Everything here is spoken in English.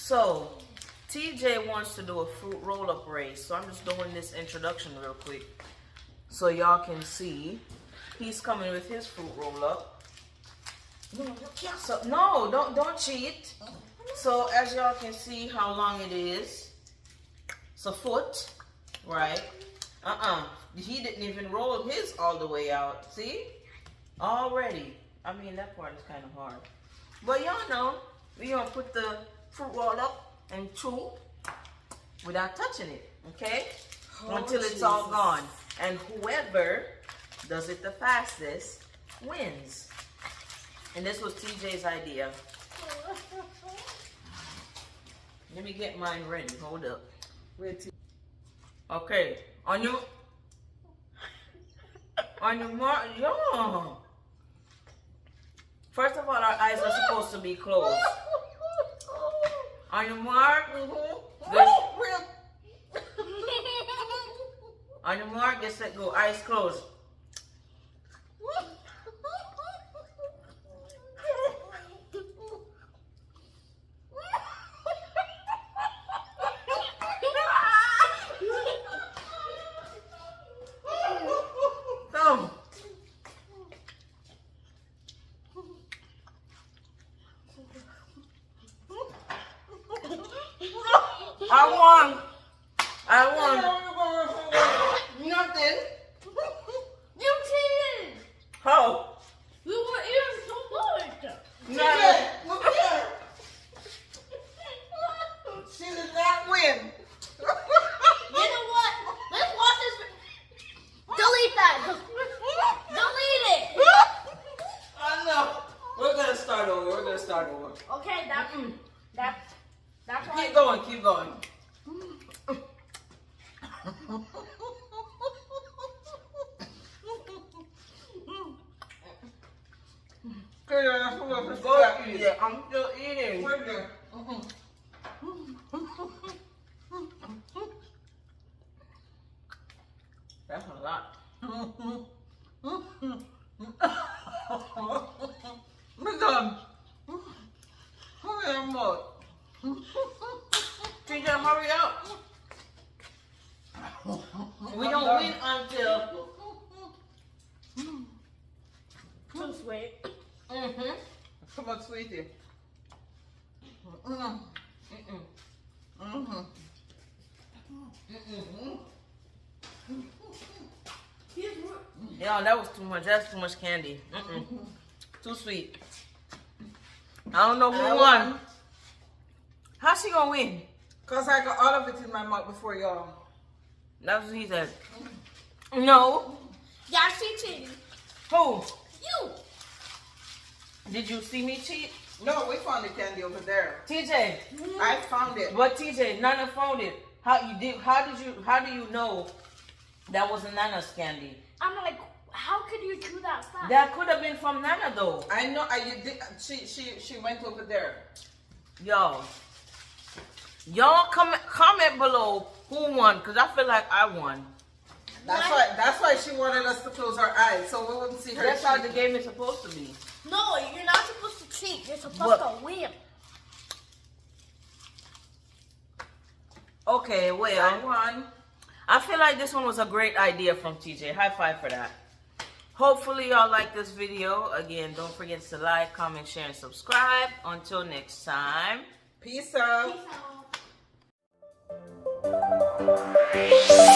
So, TJ wants to do a fruit roll-up race. So I'm just doing this introduction real quick so y'all can see. He's coming with his fruit roll-up. So, no, don't cheat. So as y'all can see how long it is. It's a foot, right? He didn't even roll his all the way out. See? Already. I mean, that part is kind of hard. But y'all know, we're going to put the fruit roll up and chew without touching it, okay? Until it's all gone. And whoever does it the fastest wins. And this was TJ's idea. Let me get mine ready. Hold up. Okay. On your mark. Yeah. First of all, our eyes are supposed to be closed. On your mark. On your mark, get set, go. Eyes closed. I won. Nothing. You cheated. How? You were eating so much. TJ, look here. She did not win. You know what? Let's watch this. Delete that. Delete it. I know. We're gonna start over. Okay, that's why. Keep going. Go eat it. I'm still eating. That's a lot. We're done. Hurry up. TJ, hurry up. We don't win until. Too sweet. Come on, sweetie. Yeah, that was too much. That's too much candy. Too sweet. I don't know who won. How's she gonna win? Because I got all of it in my mouth before y'all. That's what he said. No. Yeah, she cheated. Who? You. Did you see me cheat? No, we found the candy over there. TJ. I found it. But TJ, Nana found it. How do you know that wasn't Nana's candy? I'm like, how could you chew that fast? That could have been from Nana though. I know. You did. She went over there. Y'all comment below who won, because I feel like I won. That's why she wanted us to close our eyes so we wouldn't see her. That's how the game is supposed to be. No, you're not supposed to cheat. You're supposed to win. Okay, well, I feel like this one was a great idea from TJ. High five for that. Hopefully y'all like this video. Again, don't forget to like, comment, share, and subscribe. Until next time. Peace out. Peace out.